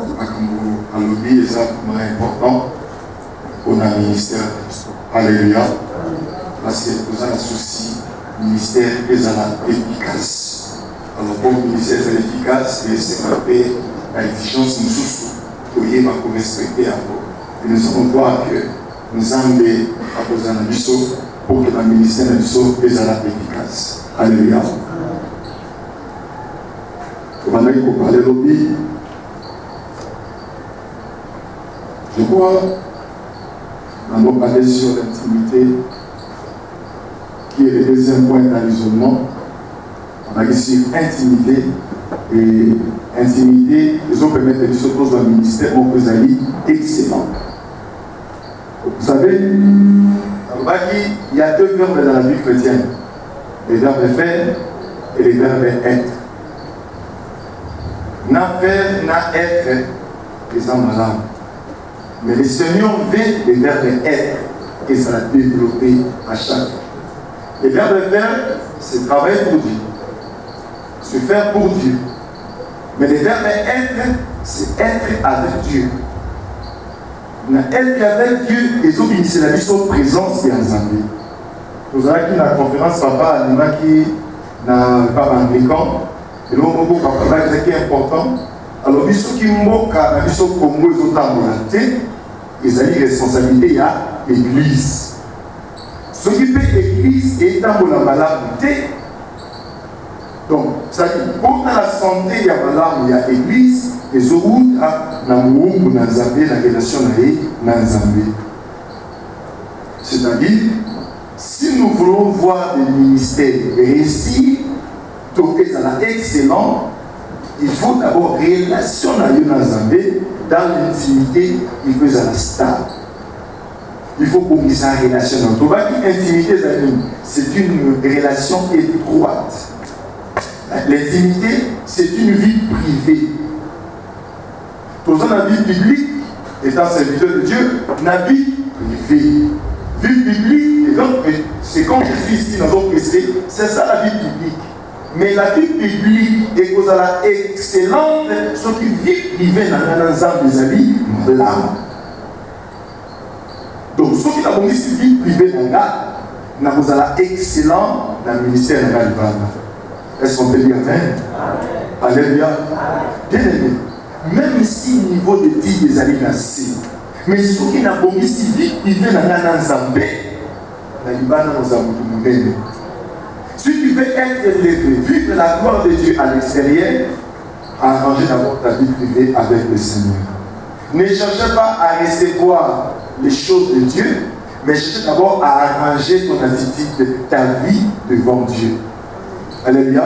à lobby, c'est important pour le ministère. Alléluia. Parce que nous avons un souci, le ministère est efficace. Alors, pour le ministère est efficace, c'est l'exigence de nous pour y respecter encore. Et nous allons voir que nous avons des apôtres pour que le ministère soit efficace. Alléluia. Pendant qu'on parle de lobby, je crois nous allons parler sur l'intimité, qui est le deuxième point dans l'isolement. On va dire sur intimité. Et intimité, ils ont permis de se poser dans le ministère, on peut aller excellent. Vous savez, il y a deux verbes dans la vie chrétienne, les verbes faire et les verbes être. Na faire, na être, ils sont malades. Mais le Seigneur veut les verbes être et ça l'a développé à chaque fois. Les verbes faire, c'est travailler pour Dieu, se faire pour Dieu. Mais les verbes être, c'est être avec Dieu. Être avec Dieu, et autres, c'est la mission présence et ensemble. Nous avons qui la conférence papa, nous avons qui n'a pas anglican, et nous avons papa qui est important. Alors, les gens qui moquent la mission comme nous, ils ont volonté, ils ont une responsabilité à l'église. Ceux qui paient l'église est en malade. Donc, ça dit, pour la santé, il y a malade, il y a l'église, et ce où la relation c'est-à-dire, si nous voulons voir des ministères réussir, toquer dans l'excellent, il faut d'abord relation dans l'intimité, il faut à la stable. Il faut qu'on ait sa relation. Donc, l'intimité, c'est une relation étroite. L'intimité, c'est une vie privée. Dans la vie publique, étant serviteur de Dieu, la vie privée. Vie publique, c'est quand je suis ici dans notre PC, c'est ça la vie publique. Mais la vie publique est cause à la excellente, ce qui vit privée dans l'ensemble des amis, l'âme. Donc, ceux qui n'ont pas une vie privée dans l'âme, nous avons excellent dans le ministère de l'âme. Est-ce qu'on peut dire Amen? Alléluia. Bien aimé. Même si le niveau de Dieu des amis naissent, mais ceux qui n'ont pas une vie privée dans l'ensemble, nous avons tout le monde. Si tu veux être élevé, vivre la gloire de Dieu à l'extérieur, arrangez d'abord ta vie privée avec le Seigneur. Ne cherchez pas à recevoir les choses de Dieu, mais cherchez d'abord à arranger ton attitude, ta vie devant Dieu. Alléluia.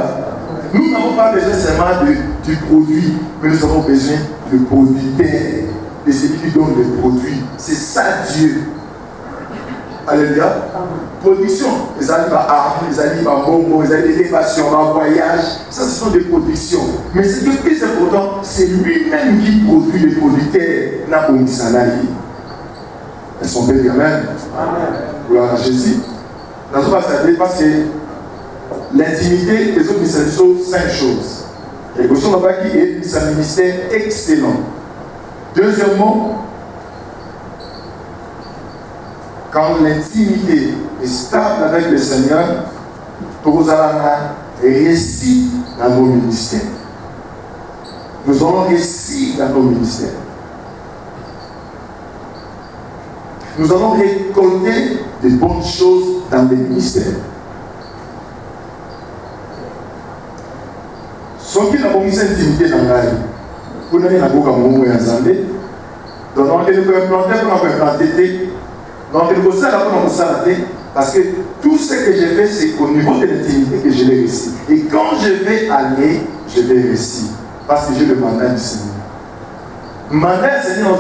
Nous n'avons pas besoin seulement du produit, mais nous avons besoin du producteur, de celui qui donne le produit. C'est ça Dieu. Alléluia. Production, les alliés à armes, les alliés à bonbons, les alliés d'élévation, à voyage, ça ce sont des productions. Mais ce qui est plus important, c'est lui-même qui produit les producteurs. N'a pas mis salarié. Elles sont belles, Amen. Gloire à Jésus. Nous n'avons pas salué parce que l'intimité, les autres sont 5 choses. Et vous savez qui est un ministère excellent. Deuxièmement, quand l'intimité est stable avec le Seigneur, nous allons réussir dans nos ministères. Nous allons réussir dans nos ministères. Nous allons récolter de bonnes choses dans les ministères. Ceux qui n'ont pas mis cette intimité dans la vie, vous n'avez pas beaucoup à mourir en Zambie. Donc, on peut implanter pour implanter. Donc, il faut ça parce que tout ce que je fais, c'est au niveau de l'intimité que je vais réussir. Et quand je vais aller, je vais réussir. Parce que j'ai le mandat du Seigneur. Le mandat du Seigneur,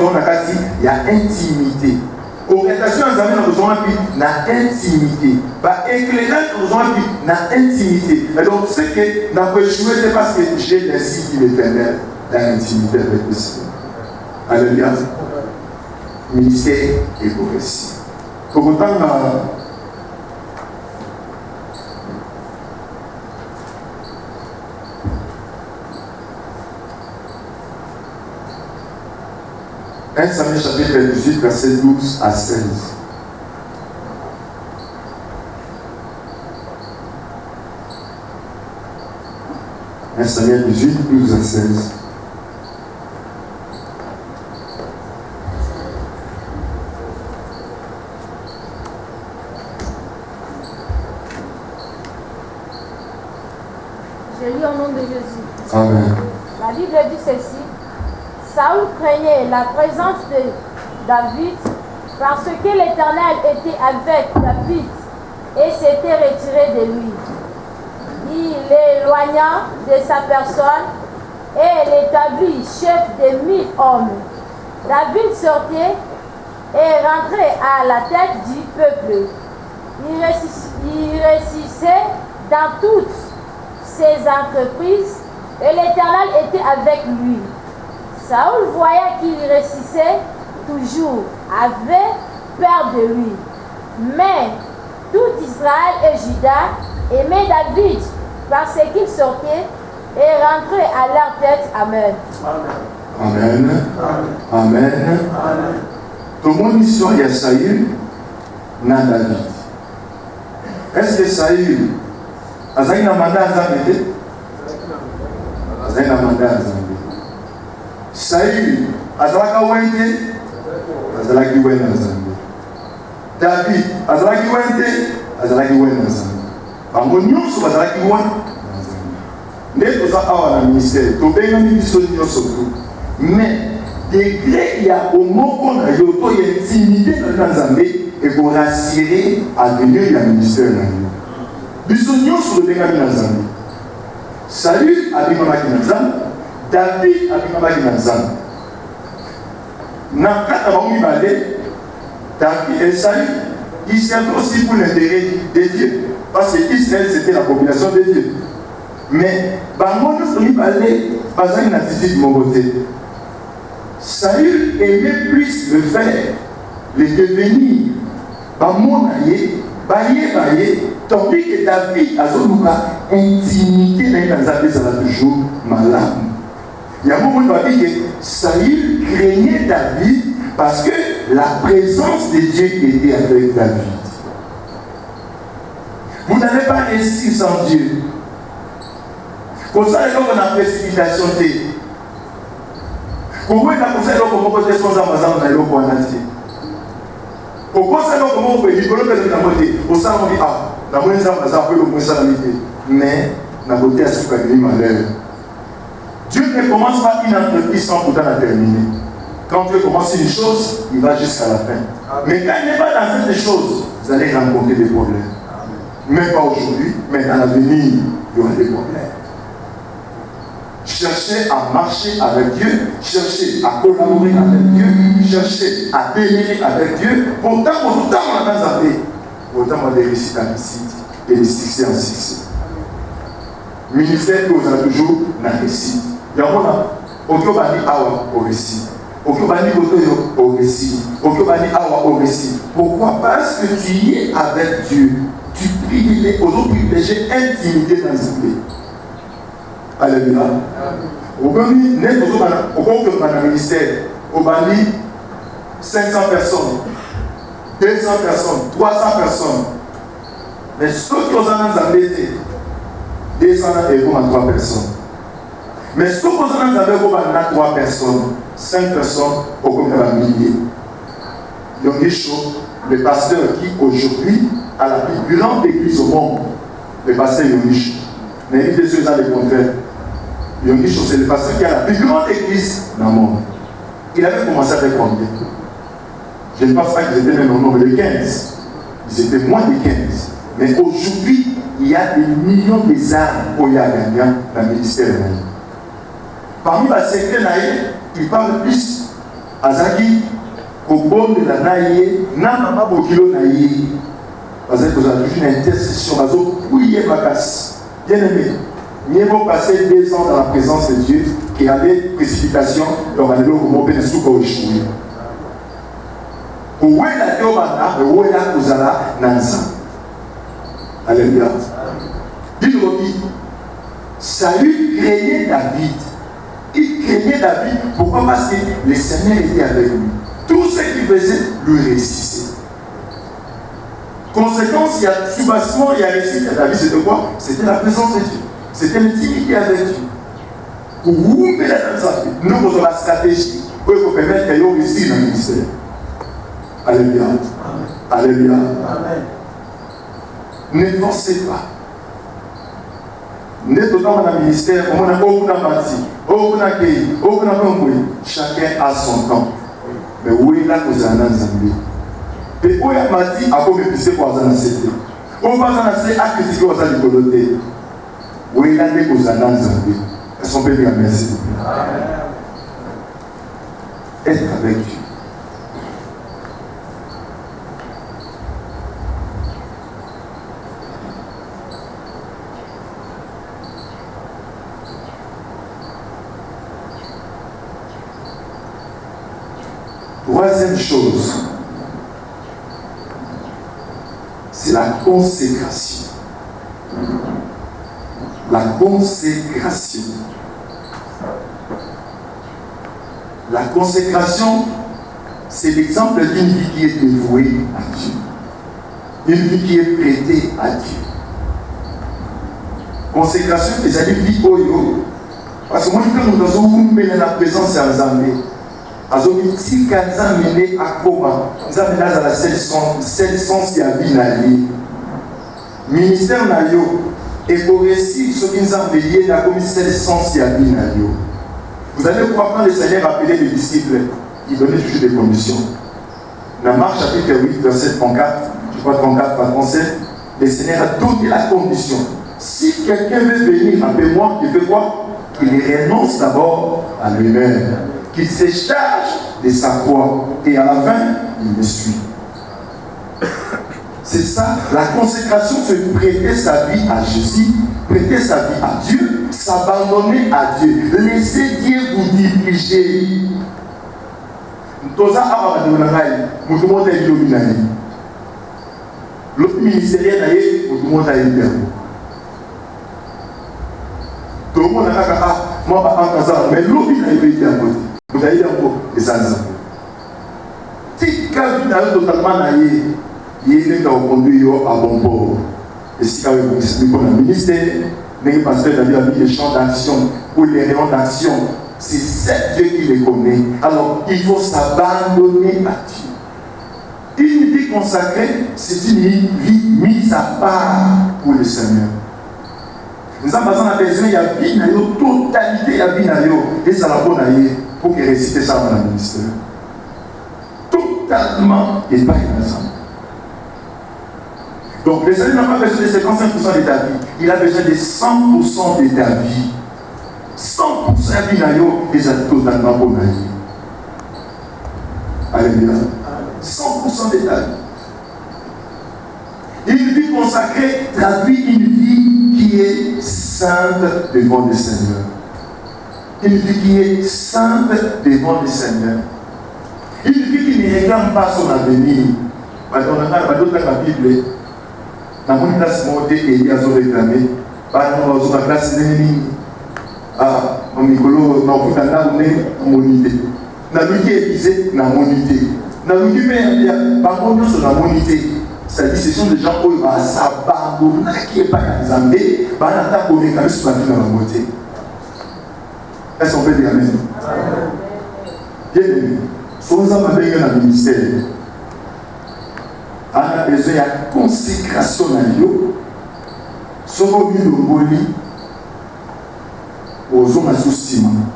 il y a intimité. Orientation, nous avons besoin d'intimité. Éclairage, nous avons besoin d'intimité. Donc, ce que nous avons échoué, c'est parce que j'ai l'intimité éternelle dans l'intimité avec le Seigneur. Alléluia. Ministère et pour réussir. Pour autant, 1 Samuel chapitre 18, verset 12 à 16. 1 Samuel 18, 12 à 16. Je lis au nom de Jésus. Amen. La Bible dit ceci. Saül craignait la présence de David parce que l'Éternel était avec David et s'était retiré de lui. Il l'éloigna de sa personne et l'établit chef de 1000 hommes. David sortait et rentrait à la tête du peuple. Il réussissait dans toutes ses entreprises et l'Éternel était avec lui. Saül voyait qu'il réussissait toujours, avait peur de lui. Mais tout Israël et Juda aimaient David parce qu'il sortait et rentrait à leur tête. Amen. Amen. Amen. Tout le monde histoire, il y a Saül, na David. Est-ce que Saül a un mandat à Zambé? A un mandat à Zambé. Saül a un wente, azalaki wena Zambé. David azalaki wente, azalaki wena Zambé. Bango nyonso bazalaki wana. Nde toza awa na ministère, tobengami biso nyonso tu. Mais degré ya omoko na yo to ya intimité na Nzambe ekorassurer avenir ya ministère na yo. Biso nyonso tobengami na Nzambe. Saül abimamaki na Nzambe, David abimamaki na Nzambe. Na kata bango mibale, David et Saül, ils servaient aussi pour l'intérêt de Dieu. Parce que Israël c'était la population de Dieu. Mais bango nyonso mibale bazali na attitude moko te. Saül aimait plus le faire, le devenir, bamonaye, baye, tandis que David a son intimité dans Nzambe sera toujours malade. Il y a un moment où il dit que Saül craignait David parce que la présence de Dieu était avec David. Vous n'avez pas réussi sans Dieu. Pour ça, on a précipitation. Comment est-ce qu'on peut faire ça dans le monde entier? Pourquoi ça on peut dire que pour ça on dit ah, la moindre ça peut le moins mais la beauté a su gagner malheur. Dieu ne commence pas une entreprise sans pourtant la terminer. Quand Dieu commence une chose, il va jusqu'à la fin. Mais quand il n'est pas dans cette chose, vous allez rencontrer des problèmes. Même pas aujourd'hui, mais dans l'avenir, il y aura des problèmes. Cherchez à marcher avec Dieu, cherchez à collaborer avec Dieu, cherchez à bénir avec Dieu. Pourtant, on a dans la vie. Pourtant, on a des récits en récits et des succès en succès. Ministère que vous avez toujours dans le récit. Il y a un moment, on peut dire awa au récit. On peut dire au récit. On peut dire awa au récit. Pourquoi? Parce que tu es avec Dieu. Tu privilégies, aux autres privilégiés, intimité dans ce pays. Alléluia. Au Bani, au ministère, au Bani, 500 personnes, 200 personnes, 300 personnes. Mais ceux qui ont embêté, 200 et 3 personnes. Mais ceux qui ont embêté, 3 personnes, 5 personnes, au combien de milliers. Le pasteur qui aujourd'hui a la plus grande église au monde, le pasteur Yonish. Mais il dit ceux-là le contraire. Yonish, c'est le pasteur qui a la plus grande église dans le monde. Il avait commencé avec combien? Je ne pense pas qu'ils étaient même au nombre de 15. Ils étaient moins de 15. Mais aujourd'hui, il y a des millions d'armes pour y gagner dans le ministère. Parmi les secrets, il parle plus à Zaki. Au bon de la naïe, n'a pas de naïe. Parce que vous avez toujours une intercession, vous avez prié ma casse. Bien aimé, mieux vaut passer 2 ans dans la présence de Dieu qui a des précipitations, donc on a au moment de soupe échouer. Où est la théobana, où est la cousala, nansa. Alléluia. Dites-moi, Saül craignait David Il craignait David. Pourquoi? Parce que le Seigneur était avec lui. Tout ce qu'il faisait lui réussissait. Conséquence, il y a soubassement, il y a réussite à David, c'était quoi? C'était la présence de Dieu. C'était l'intimité avec Dieu. Pour vous, nous avons la stratégie pour permettre qu'ils réussissent dans le ministère. Alléluia. Alléluia. Ne forcez pas. Ne totalement dans le ministère, on a beaucoup de chacun a son temps. Mais où est là que vous avez un ensemble? Et où est Mati à quoi vous pour vous en accepter? On va en accepter à critiquer aux alliés de où est là que vous avez un ensemble? Est-ce qu'on peut dire merci? Être avec Dieu. Troisième chose, c'est la consécration. La consécration. La consécration, c'est l'exemple d'une vie qui est dévouée à Dieu. Une vie qui est prêtée à Dieu. Consécration, c'est une vie oyo. Parce que moi, je peux nous dans la présence de Zambé. Azomi tikaza mene akoma nzambe nazala seul sens ya vie na ye ministère na yo ekoresi soki nzambe ye nakomi seul sens ya vie na yo. Vous allez voir quand le Seigneur appelait les disciples, il donnait toujours des conditions. Dans Marc chapitre 8 verset 34, je crois 34 par 37, le Seigneur a donné la condition. Si quelqu'un veut venir après moi, il fait quoi? Qu'il renonce d'abord à lui-même, qu'il se charge de sa croix et à la fin, il me suit. C'est ça, la consécration, c'est prêter sa vie à Jésus, prêter sa vie à Dieu, s'abandonner à Dieu, laisser Dieu vous diriger. L'autre ministériel, tout le monde a été. Tout le monde a dit, moi, mais l'autre, il a été à côté. Vous avez dit encore, et ça, si quelqu'un a totalement naïe, il est conduit à bon port. Et si quelqu'un vous explique qu'on a un ministère, mais parce que vous avez des champs d'action ou des rayons d'action, c'est cet Dieu qui les connaît. Alors, il faut s'abandonner à Dieu. Une vie consacrée, c'est une vie mise à part pour le Seigneur. Nous avons besoin de il y a vie, la totalité de la vie, et ça la bonne pour qu'il récite ça dans le ministère. Totalement et pas ensemble. Donc, le Seigneur n'a pas besoin de 55% de ta vie, il a besoin de 100% de ta vie. 100% de ta vie, et ça totalement bonne. Alléluia. 100% de ta vie. Une vie consacrée traduit une vie qui est sainte devant le Seigneur. Une vie qui est sainte devant le Seigneur. Une vie qui ne réclame pas son avenir. On a d'autres dans la Bible. Dans mon classe montée, il y a réclamé. Dans la classe ennemie. Ah, mon micro, dans mon unité. Dans l'unité épisée, dans mon unité. Dans l'unité, par contre, sur la monité. C'est-à-dire ce sont des gens qui s'abandonnent, qui n'est pas en Zambé, qui n'attendent pas les sur la vie dans la beauté. Est-ce qu'on peut dire amen? Bien aimé, si nous avons besoin d'un ministère, on a besoin de consécration dans l'eau, si on a besoin de boli, aux hommes à sous-ciment.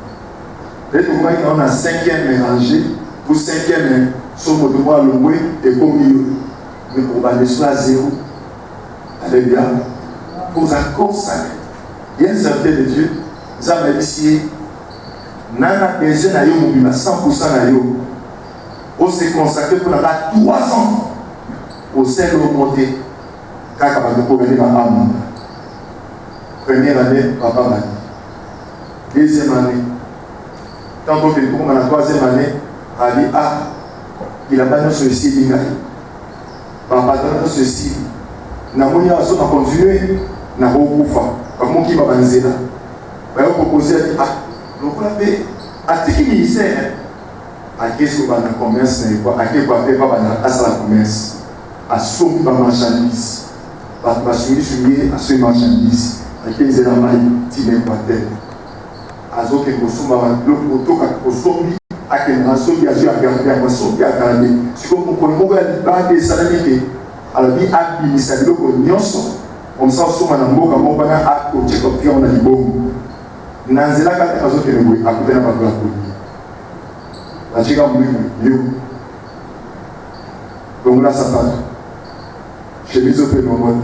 Peut-être qu'on a 5e mélangé, pour 5e, si on doit le bouer et comme mieux. Mais pour aller sur la zéro, alléluia, pour la consacrer. Il y a un serviteur de Dieu, nous avons ici, nous avons besoin de 100% de yo. On s'est consacré pour 3 ans au sein de l'autre quand on a venir à âme. Première année, papa m'a dit. Deuxième année, quand on fait pour la 3e année, il a dit, ah, il a pas de ceci, il a dit. Papa dans ceci, na monia aso na continuer na okufa. Comme qui va banzela. Va proposer ah Donc on a fait article ministère à qu'est-ce qu'on a dans commerce à quel quoi fait pas dans la commerce à sauver ma marchandise à souiller à ce marchandise à quels éléments il n'est pas tel à ce que consomme l'autre auto à consommer à quel raison il y a eu à garder à consommer à garder ce qu'on peut pas des salariés à la vie administrative qu'on y ensemble comme ça on a un mot comme on a acte au check up on a dit bon nanzela kata kazo kene boy akutana pa kwa kuni achika mwimu yo dongola sapato chemise open mama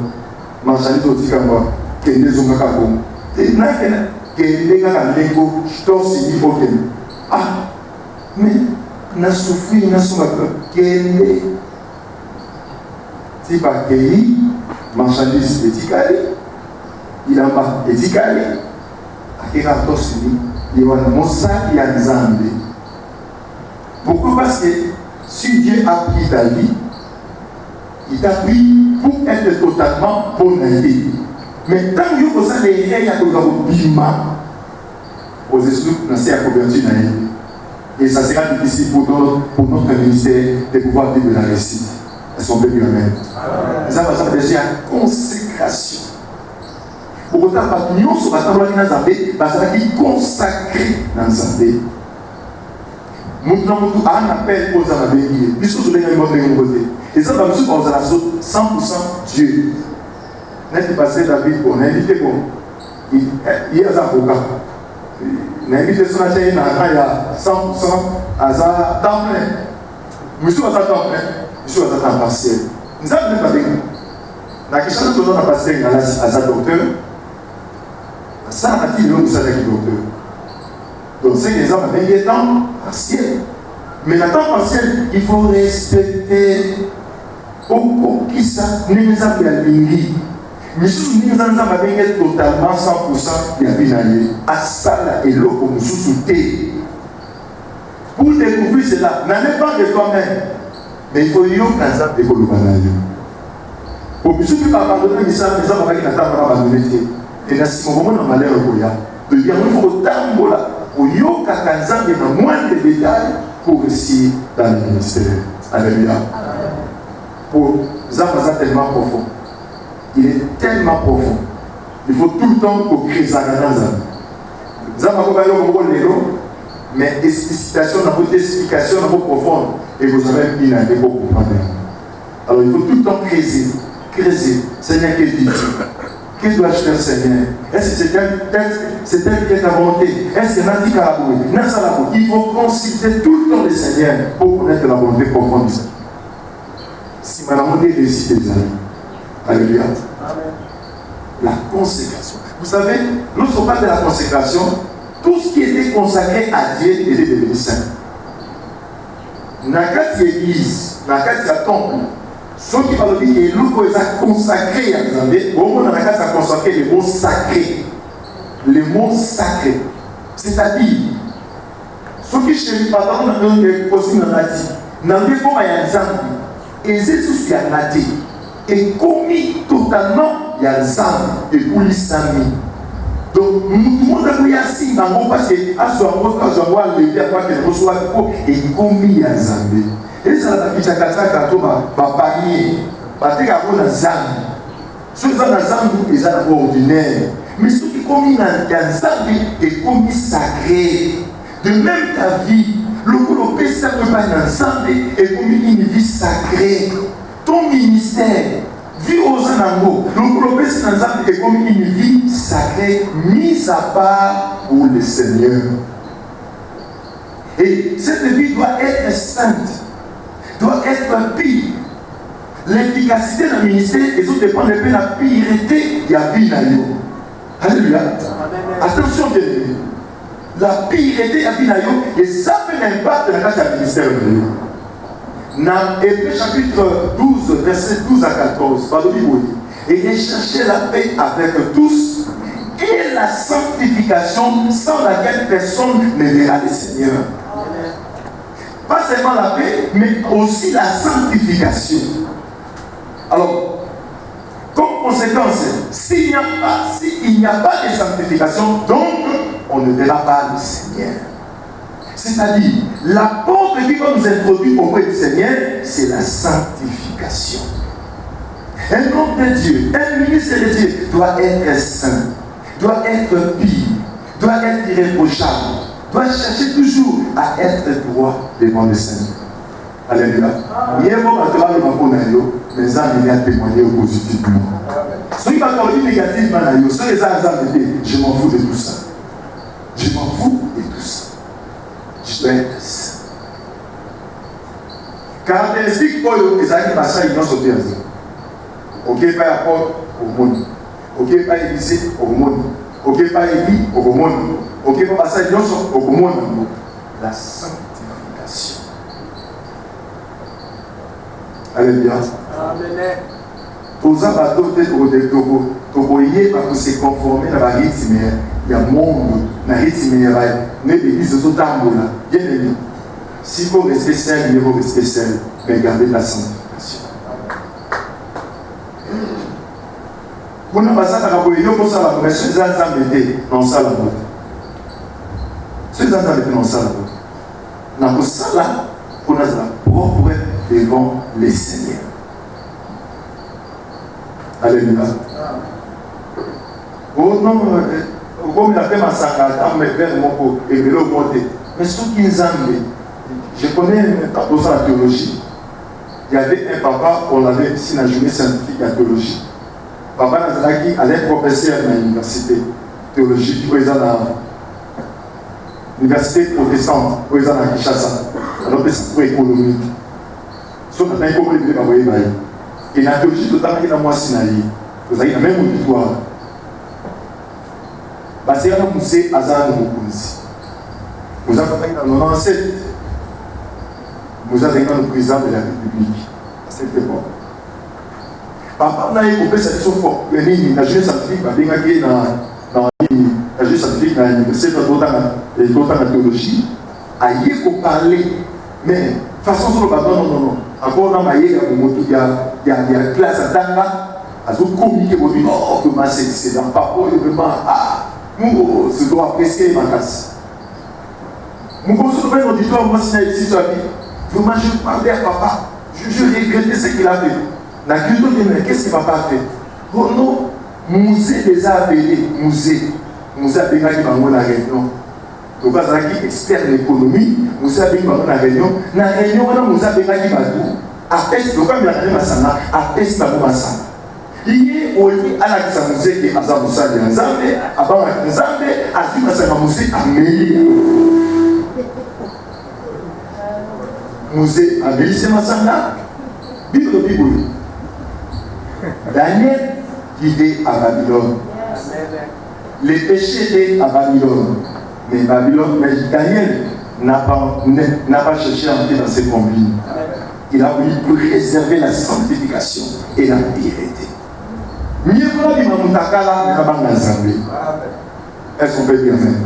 marchandise otika mwa kende zonga ka bongo te na kena kende ka lengo tosi ni open ah mais na souffrir na songa kende ti pa kei marchandise etikali ilamba etikali akeka tosini yewana mosali ya Nzambe. Pourquoi? Parce que si Dieu a pris ta vie, il t'a pris pour être totalement honnête. Mais tant que vous avez les règles à bima, aux esprits n'ont à convertir dans elle. Et ça sera difficile pour notre ministère de pouvoir vivre la réussite. Elles sont bien humaines. Nous avons déjà la consécration. Pour autant, nous sommes consacrés dans Nzambe. Nous avons un appel aux Amabéliers. Nous sommes les mêmes côté. Et ça, nous sommes 100% Dieu. Nous avons passé David, on a invité bon. Il y a un avocat. On a invité son agent, il y a 100% à sa temps plein. Nous sommes à sa temps plein. Nous sommes à sa temps partiel. Nous avons pas bien. La question que nous avons passé à sa docteur, ça a dit l'homme, ça a dit docteur. Donc c'est que les hommes avaient des temps partiels. Mais le temps partiel, il faut respecter au qui ça nous a bien béni. Mais si nous avons totalement 100% bien béni, à ça là et l'eau comme nous sous-souter. Pour découvrir cela, n'allez pas de toi-même. Mais il faut y avoir un zap de Kolobanayo. Pour que ceux qui abandonnent les hommes, les hommes avec la table abandonnée. Et là, si mon moment malheur de dire il faut tambola au yoka kanzambe dans moins de détails pour réussir dans le ministère. Alléluia. Pour Zamaza tellement profond. Il est tellement profond. Il faut tout le temps pour créer Zamaza. Zamaza mais explicitation, explication profonde. Et vous avez bien un pour comprendre. Alors il faut tout le temps creuser. Seigneur, qu'est-ce que tu dis? Que dois-je faire, Seigneur? Est-ce que c'est elle qui est ta volonté? Est-ce que Nati Karaboué? Il faut consulter tout le temps le Seigneur pour connaître la volonté profonde du Seigneur. Si madame est décidée, les amis. Alléluia. La consécration. Vous savez, lorsqu'on parle de la consécration, tout ce qui était consacré à Dieu était devenu saint. Nakati église, nakati à temple. Ceux qui parlent de Dieu, nous pouvons consacrer à Nzambe. Au moins, on a consacré les mots sacrés. Les mots sacrés. C'est-à-dire, ceux qui cherchent pardon, dans le possible dans la vie, dans le comment il y a Nzambe, et c'est tout ce qu'il y a naté. Et commis totalement, il y a Nzambe et pour l'Islamie. Donc, tout le monde a pris assis dans le parce que, à ce moment, quand je vois le père, qu'il reçoit et commis il y a Nzambe. Et ça, la petite kataka, va parier, va te garder dans Zambie. Ceux qui sont dans Zambie, ils sont ordinaires. Mais ceux qui commis dans Zambie, est commis sacré. De même ta vie, le colopé, ça ne peut pas dans Zambie, est commis une vie sacrée. Ton ministère, vie aux anangos, le colopé, c'est dans Zambie, est commis une vie sacrée, mise à part pour le Seigneur. Et cette vie doit être sainte. Doit être pire. L'efficacité du ministère, et ça dépend de la pureté de la vie. Alléluia. Attention, bien aimé. La pureté de la vie, et ça fait l'impact de la carte du ministère. Dans Hébreux chapitre 12, verset 12 à 14, pardon, et rechercher la paix avec tous et la sanctification sans laquelle personne ne verra le Seigneur. Pas seulement la paix, mais aussi la sanctification. Alors, comme conséquence, s'il n'y a pas de sanctification, donc on ne verra pas le Seigneur. C'est-à-dire, la porte qui va nous introduire auprès du Seigneur, c'est la sanctification. Un homme de Dieu, un ministre de Dieu doit être saint, doit être pur, doit être irréprochable, doit chercher toujours à être droit devant le Seigneur. Alléluia. Mais ça vient témoigner positivement. Ceux qui m'accordent négativement, je m'en fous de tout ça. Je m'en fous de tout ça. Je dois être saint. Caractéristique pour les amis, ils n'ont sauté à ça. Ok, pas apport au monde. Ok, pas Élysée au monde. Ok, pas Élie au monde. Ok, pas passage au monde. La sanctification. Alléluia. Amen. Tous les bateaux de Togo, pour se conformer à la rythme, il y a un monde, dans le rythme, il y a l'église de Tamboula. Bien aimé. S'il faut rester seul, il faut rester seul, mais garder la sanctification. Pour nous passer à la politique, nous savons que ceux qui ont été dans la salle, ceux qui ont été dans la salle, nous avons ça là pour nous propre devant les Seigneurs. Alléluia. Oh non, comme il a fait ma sangata, mais vers mon pot, et me l'augmenter. Mais ceux qui nous ont, je connais pour ça la théologie. Il y avait un papa, on l'avait ici dans la journée scientifique de la théologie. Papa Nazaraki allait professeur dans l'université théologique, pour dans l'université protestante, pour dans Kinshasa, alors que c'est pour économique. Sauf que nous avons dit et la théologie totalement qui est dans moi Sinaï, vous avez la même auditoire. Parce qu'il y a un musée Azar Mokunzi. Vous avez dans 97, vous avez dans le président de la République à cette époque. Papa n'a pas coupé cette chose pour venir dans la jeunesse scientifique, dans la jeunesse scientifique, dans l'université de la théologie, à y parler, mais façon sur le bâton, non. Encore dans ma il y a classe à Tanga, à tout communiquer pour dire, oh, vraiment c'est excellent, papa, vraiment, nous, je dois apprécier ma classe. Mon conseil de l'auditoire, moi, si je suis vraiment, je parlais à papa, je regrettais ce qu'il a fait. La culture de mais qu'est-ce que papa a fait? Oh non, musée les a appelés, musée appelé qui va la réunion. Donc, vous avez expert en économie, vous avez une réunion. Dans la réunion, vous avez qui va tout. Atteste, donc, comme il a dit, atteste à vous. Il y a aussi à la musée qui est à Zamoussa de Nzambe, à Bama Nzambe, à Zima musée à Méli. Musée à Méli, c'est Massana. Bible. Daniel vivait à Babylone. Les péchés étaient à Babylone. Mais Daniel n'a pas cherché à entrer dans ses combines. Il a voulu préserver la sanctification et la piété. Mieux que la vie de Moutakala, mais la banque d'Assemblée. Est-ce qu'on peut dire amen?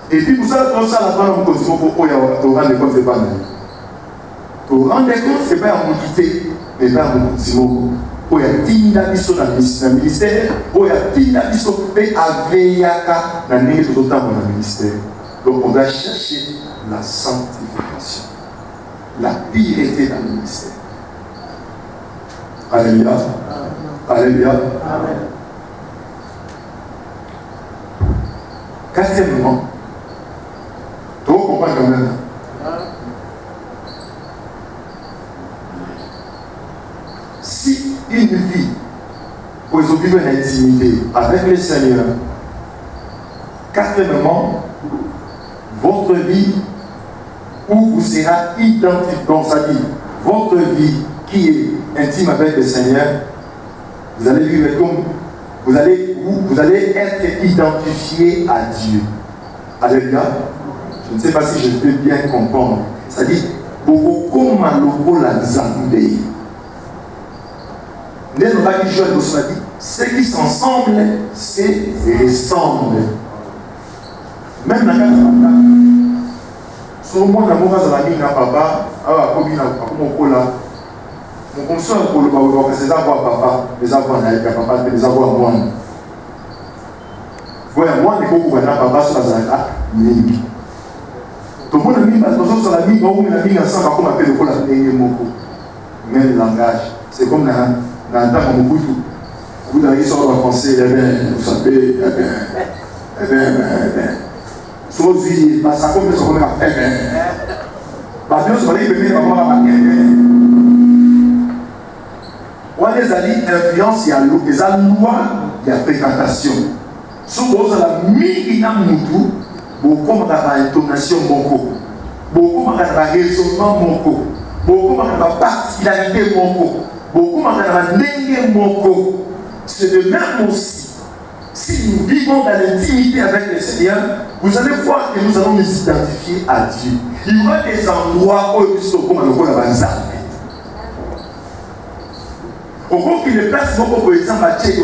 Et puis pour ça, on continue pour rendre compte, c'est pas mal. Pour rendre compte, ce n'est pas un motivité, mais pas un motivement. Pour y avoir 10 000 dans le ministère, pour y avoir 10 000 et Aveyaka dans le ministère. Donc on va chercher la sanctification, la piété dans le ministère. Alléluia. Alléluia. Quatrièmement, tu comprends quand même. Si une vie, vous vivez une intimité avec le Seigneur, quatrièmement, votre vie où vous serez identifié, donc ça dit, votre vie qui est intime avec le Seigneur, vous allez vivre comme, vous allez être identifié à Dieu. Alléluia. Je ne sais pas si je peux bien comprendre. C'est-à-dire, pour la Zambé. Ceux qui s'ensemble, c'est ressemble. Même dans le cas sur le monde d'amour, ça va papa, mon consort pour le papa, c'est avoir papa, les avoir papa, les avoir moi. moi, il faut que vous ayez papa sur la zala, mingi. Tout le monde a mis la chose sur la mingi, on a mis ensemble, comme on appelle le la mingi moko. Même langage, c'est comme dans le temps comme beaucoup. Vous avez sur la français, vous savez, Sozi, ça comme ça, on a parce que vous allez venir avoir la on a des influences, il y a des lois, il y a fréquentation. Si vous avez la migina moutou, beaucoup de intonation moko, beaucoup de raisonnement moko, beaucoup de particularité moko, beaucoup de dengue moko. C'est de même aussi. Si nous vivons dans l'intimité avec le Seigneur, vous allez voir que nous allons nous identifier à Dieu. Il y aura des endroits où nous sommes comme on a besoin. Au cours qu'il est place beaucoup pour exemple à Dieu,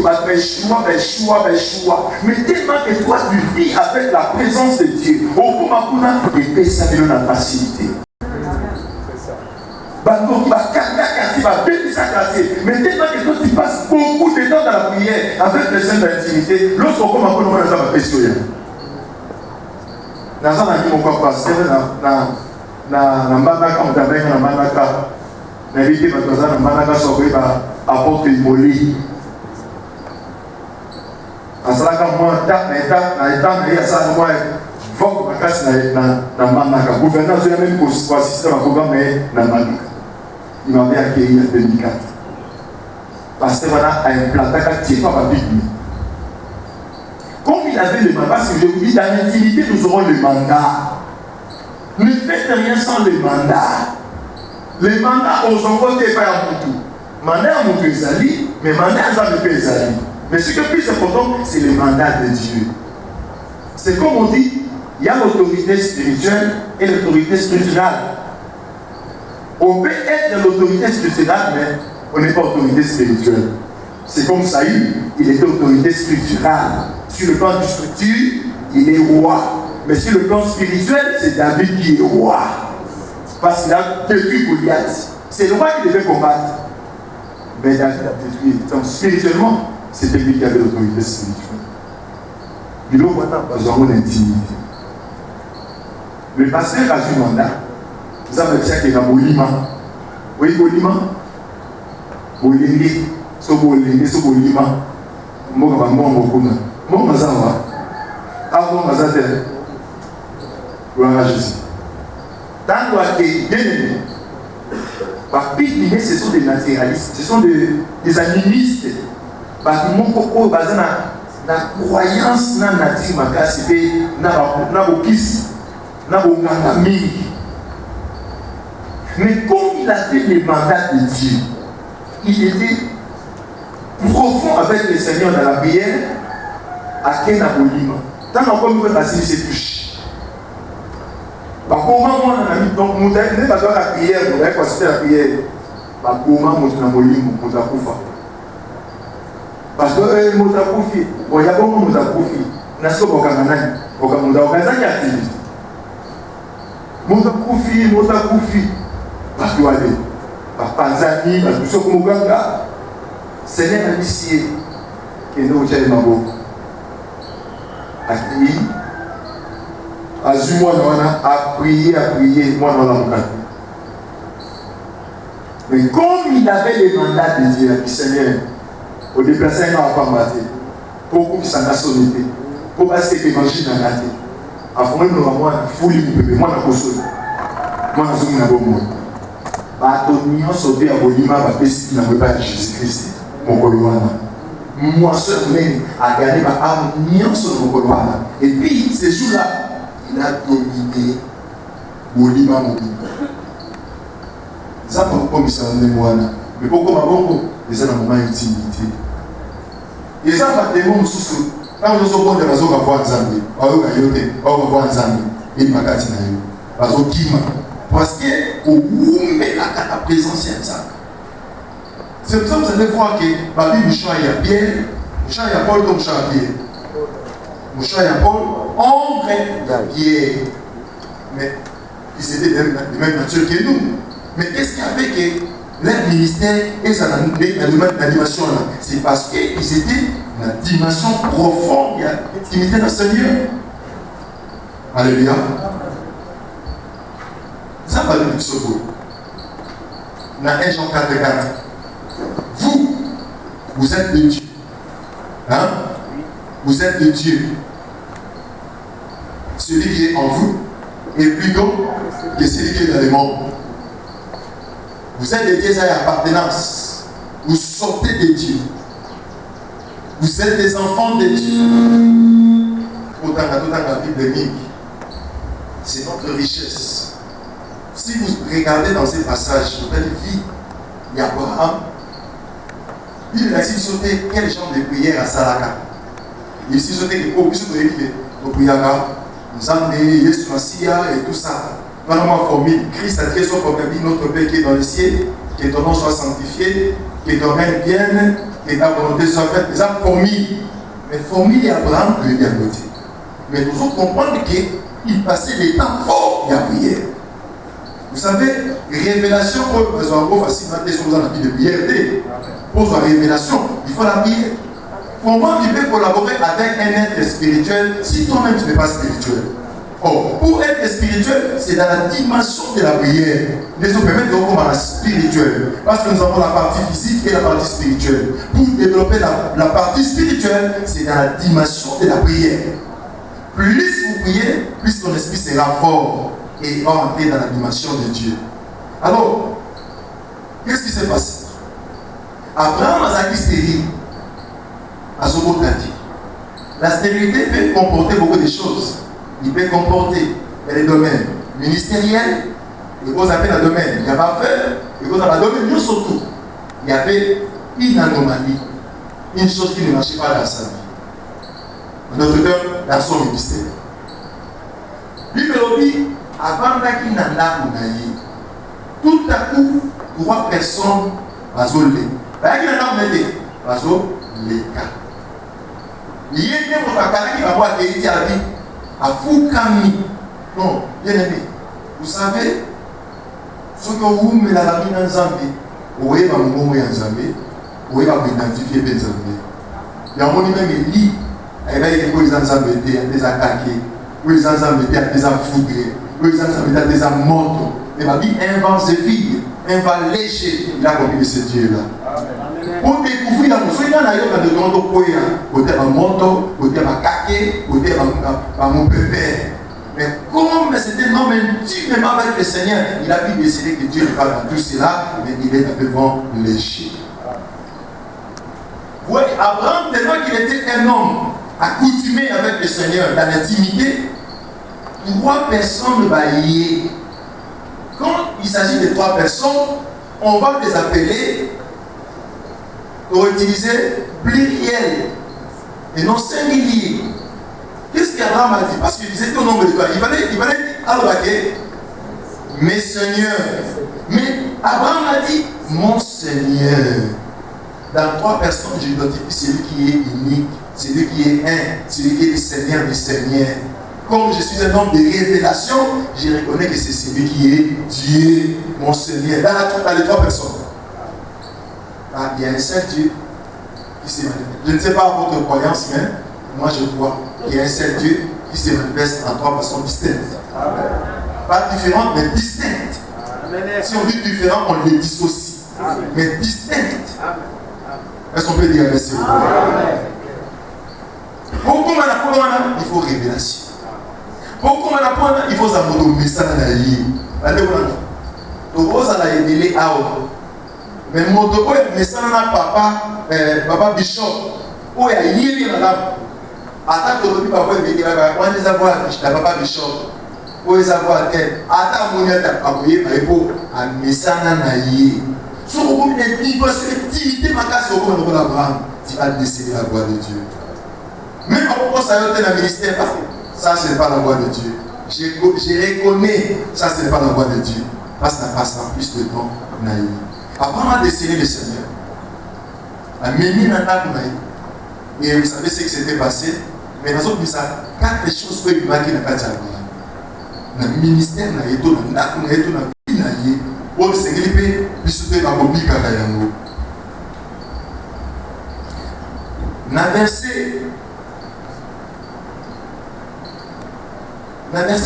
choix. Mais tellement que toi tu vis avec la présence de Dieu, au cours de et ça devient la facilité. Mais tellement que toi tu passes beaucoup de temps dans la prière avec le Saint d'intimité, lorsqu'on commence à nous faire la question. Dans un ami, mon papa, pasteur, dans Manaka, on t'avait dans Manaka, l'invité dans Manaka, sauvé par apôtre Imoli. À cela, quand moi, il y a ça, moi, vogue ma casse dans Manaka. Gouverneur, je n'ai même pas assisté à un programme, mais dans Manaka. Il m'avait accueilli en 2004. Parce que voilà, a implanté un petit peu ma Bible. Comme il avait le mandat, parce que je vous dis, dans l'intimité, nous aurons le mandat. Ne faites rien sans le mandat. Le mandat, aux envois, n'est pas à Moutou. Mandat à Moutou Ezali, mais mandat à Zambé Ezali. Mais ce qui est plus important, c'est le mandat de Dieu. C'est comme on dit, il y a l'autorité spirituelle et l'autorité structurale. On peut être l'autorité structurale, mais on n'est pas autorité spirituelle. C'est comme Saül, il était autorité structurale. Sur le plan de structure, il est roi. Mais sur le plan spirituel, c'est David qui est roi. Parce qu'il a détruit Goliath. C'est le roi qui devait combattre. Mais David a détruit. Donc spirituellement, c'était lui qui avait l'autorité spirituelle. Il a besoin d'intimité. Le pasteur a eu mandat. Vous avez dit qu'il y a Bolima. Oui, Bolima. Bolima. So Bolima. So Bolima. Moi, je suis moi, je suis avant moi, je suis gloire à Jésus. Tant que bien aimé, ce sont des naturalistes, ce sont des animistes. Parce que mon coco, la croyance dans la nature, mais comme il a fait le mandat de Dieu, il était profond avec le Seigneur dans la prière à Kenabolima. Tant qu'on peut passer ses touches. Par comment moi, on a mis donc, nous n'avons pas la prière, nous n'avons pas cité la prière. Par comment on a molli, on a coupé. Parce que nous avons coupé. Il y a beaucoup de nous avons coupé. Nous avons coupé. Nous avons coupé. Parce que par Tanzanie, parce que comme Ouganda, Seigneur a dit que nous avons Mabo. Accueilli, Azuma a prié, moi dans la mais comme il avait le mandat de Dieu, le Seigneur, au déplacer un an à Pambaté, pour qu'on puisse en assommiter, pour passer l'évangile dans la tête. Avant même, nous avons foulé mon bébé, moi, je suis moi, je suis un bon Batonia sauté à Bolima, parce qu'il n'a pas Jésus-Christ, mon Coloana. Moi seul même a gagné ma âme sur mon Coloana. Et puis, ce jour-là, il a dominé Bolima, mon bébé. Ça ne peut pas me sembler moi. Mais pourquoi ma bonne ils ont un moment d'intimité. Et ça va tellement sous quand nous sommes de la zone à voir Zambie, à voir Zambie, et ma carte n'a eu. Parce que au bout de la présence de ça. C'est pour ça que vous allez voir que la Bible, il y a Pierre, il y a Paul, comme il y a Pierre. Il y a Paul, ombre, il y a Pierre. Mais ils étaient de même nature que nous. Mais qu'est-ce qui a fait que leur ministère et sa animation là? C'est parce qu'ils étaient la dimension profonde, il y a l'intimité du Seigneur. Alléluia. Ça va le secouer. Dans 1 Jean 4, vous êtes de Dieu. Hein? Vous êtes de Dieu. Celui qui est en vous est plus grand que celui qui est dans le monde. Vous êtes de Dieu, ça y appartenance. Vous sortez de Dieu. Vous êtes des enfants de Dieu. Autant la Bible dit, c'est notre richesse. Si vous regardez dans ces passages, vous allez vie, il y a Abraham. Il a dit sauter quel genre de prière à Salaka. Il s'est sauté que pour le prière, nous avons des Yesu Massia et tout ça. Vraiment formule. Christ a dit son problème, notre Père qui est dans le ciel, que ton nom soit sanctifié, que ton règne vienne, que ta volonté soit faite. C'est ça formule. Mais formule et Abraham que il y a côté. Mais nous devons comprendre qu'il passait des temps forts à prière. Vous savez, révélation, c'est un peu facile, dans la vie de prière. Pour la révélation, il faut la prière. Comment tu peux collaborer avec un être spirituel si toi-même tu n'es pas spirituel? Or, pour être spirituel, c'est dans la dimension de la prière. Les autres permettent de recommencer la spirituelle. Parce que nous avons la partie physique et la partie spirituelle. Pour développer la partie spirituelle, c'est dans la dimension de la prière. Plus vous priez, plus ton esprit sera fort et va entrer dans la dimension de Dieu. Alors, qu'est-ce qui s'est passé? Abraham a dit stérile à son côté. La stérilité peut comporter beaucoup de choses. Il peut comporter les domaines ministériels, et qu'on appelle un domaine. Il y a pas fait, et qu'on appelle un domaine, nous surtout. Il y avait une anomalie, une chose qui ne marchait pas dans sa vie. En d'autres termes, dans son ministère. Bible dit, avant qu'il n'en a tout à coup, 3 personnes vont les. Parce qu'il n'en a pas les cas. Il y a des gens qui vont avoir des vie à Foukami. Non, bien aimé. Vous savez, ce que vous mettez dans la vie dans Zambie, vous voyez, vous voyez en Zambie, vous voyez, vous identifiez les Zambie. Il y a un moment même qui dit, il y a des Zambie des attaqués, les Zambie des affoudrés, les Zambie des motos. Il m'a dit, un vent se fille, un vent léger, il a compris ce Dieu-là. Pour découvrir la notion, il y a des gens qui ont côté ma moto, côté ma caquet, côté mon bébé. Mais comme c'était un homme intimement avec le Seigneur, il a pu décider que Dieu n'est pas dans tout cela, mais il est devant léger. Vous voyez, Abraham, tellement qu'il était un homme accoutumé avec le Seigneur dans l'intimité, 3 personnes baillées. Quand il s'agit de 3 personnes, on va les appeler pour utiliser pluriel et non singulier. Qu'est-ce qu'Abraham a dit? Parce qu'il disait au nombre de 3. Il fallait alors mes seigneurs. Mais Abraham a dit mon Seigneur. Dans 3 personnes, j'identifie celui qui est unique, celui qui est un, celui qui est le Seigneur des Seigneurs. Comme je suis un homme de révélation, je reconnais que c'est celui qui est Dieu, mon Seigneur. Dans les 3 personnes. Ah, il y a un seul Dieu qui se manifeste. Je ne sais pas votre croyance, mais moi je crois qu'il y a un seul Dieu qui se manifeste en 3 façons distinctes. Amen. Pas différentes, mais distinctes. Amen. Si on dit différent, on les dissocie. Amen. Mais distinctes. Est-ce qu'on peut dire merci? Pourquoi il faut révélation. Pourquoi il faut s'amour au message de la vie. Allez, vous allez aider à mais mon topo est message na papa bishop où il y a yéli madame attends que le papa veut dire on les avoir la papa bishop où les avoir tel attends mon yata amoyer pour un message na yé sur une diversité ma casse au coin de Abraham tu vas décider la voix de Dieu même quand ça a été dans le ministère ça ce n'est pas la voix de Dieu je reconnais ça ce n'est pas la voix de Dieu parce que ça passe plus de temps naïf. Abraham a décidé le Seigneur. Et vous savez ce qui s'était passé. Mais dans autres, ça 4 choses que il marqué dans le cadre dans le ministère, dans le Dans verset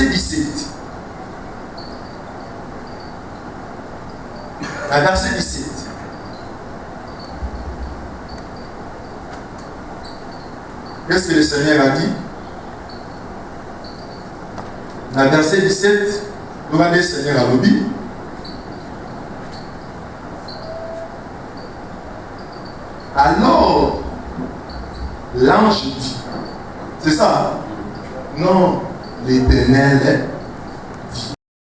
17. Dans verset 17. Qu'est-ce que le Seigneur a dit? Dans verset 17, nous allons dire Seigneur à l'obéir. Alors, l'ange dit, c'est ça? Non, l'Éternel